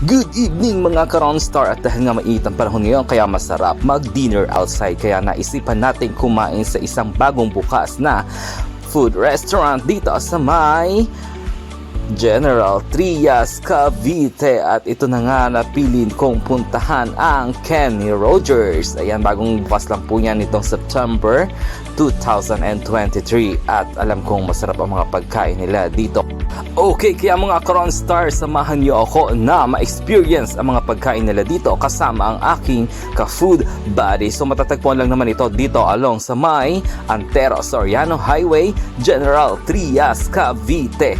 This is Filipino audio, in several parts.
Good evening mga ka-Ronstar, at dahil nga mainit ang panahon ngayon kaya masarap mag-dinner outside, kaya naisipan natin kumain sa isang bagong bukas na food restaurant dito sa may General Trias, Cavite. At ito na nga napili kong puntahan ang Kenny Rogers. Ayan, bagong bukas lang po yan nitong September 2023 at alam kong masarap ang mga pagkain nila dito. Okay, kaya mga ka-Ronstar, samahan niyo ako na ma-experience ang mga pagkain nila dito kasama ang aking ka-food buddy. So matatagpuan lang naman ito dito along sa may Antero Soriano Highway, General Trias, Cavite.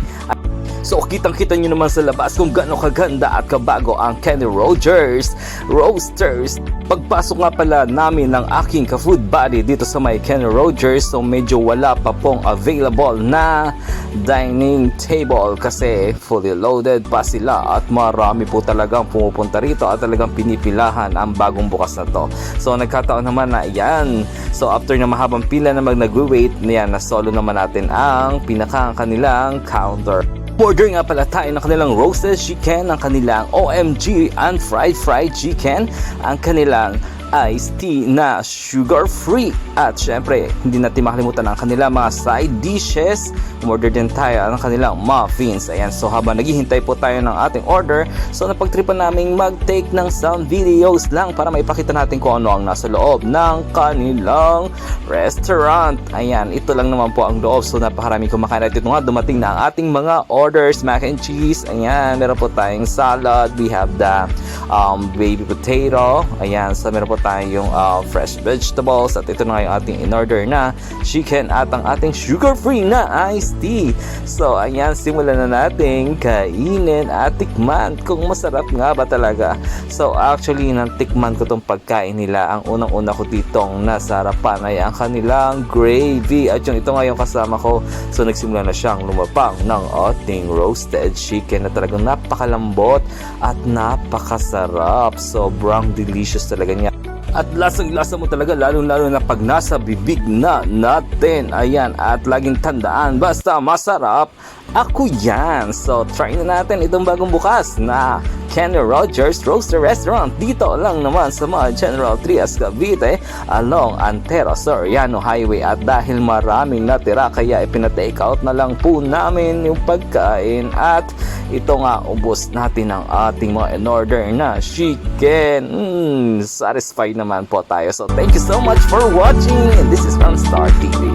So kitang-kita nyo naman sa labas kung gaano kaganda at kabago ang Kenny Rogers Roasters. Pagpasok nga pala namin ng aking ka-food buddy dito sa may Kenny Rogers, so medyo wala pa pong available na dining table kasi fully loaded pa sila at marami po talagang pumupunta rito at talagang pinipilahan ang bagong bukas na to. So nagkataon naman na yan. So after na mahabang pila na nag-wait, na solo naman natin ang pinaka-kanilang counter. Order nga pala tayo ng kanilang roasted chicken, ang kanilang OMG and fried chicken, ang kanilang iced tea na sugar free, at syempre hindi natin makalimutan ang kanilang mga side dishes. Umorder din tayo ng kanilang muffins. Ayan, so habang naghihintay po tayo ng ating order, so napagtripan namin mag-take ng some videos lang para maipakita natin kung ano ang nasa loob ng kanilang restaurant. Ayan, ito lang naman po ang loob. So napakarami kumakain at ito nga dumating na ang ating mga orders. Mac and cheese, ayan, meron po tayong salad, we have the baby potato, ayan, so meron po tayong fresh vegetables, at ito na nga yung ating in-order na chicken at ang ating sugar-free na iced tea. So ayan, simulan na natin kainin at tikman kung masarap nga ba talaga. So actually, nang tikman ko tong pagkain nila, ang unang-una ko ditong nasa harapan ay ang kanilang gravy, at yung ito nga yung kasama ko. So nagsimula na siyang lumapang ng ating roasted chicken na talagang napakalambot at napakasarap. Sobrang delicious talaga niya. At lasang-lasa mo talaga, lalo-lalo na pag nasa bibig na natin. Ayan, at laging tandaan, basta masarap, ako yan. So try na natin itong bagong bukas na Kenny Rogers Roaster Restaurant dito lang naman sa mga General Trias, Cavite along Antero Soriano Highway. At dahil maraming natira, kaya ipina-take out na lang po namin yung pagkain, at ito nga, ubos natin ang ating mga in-order na chicken. Satisfied naman po tayo. So thank you so much for watching, and this is Ronstar TV.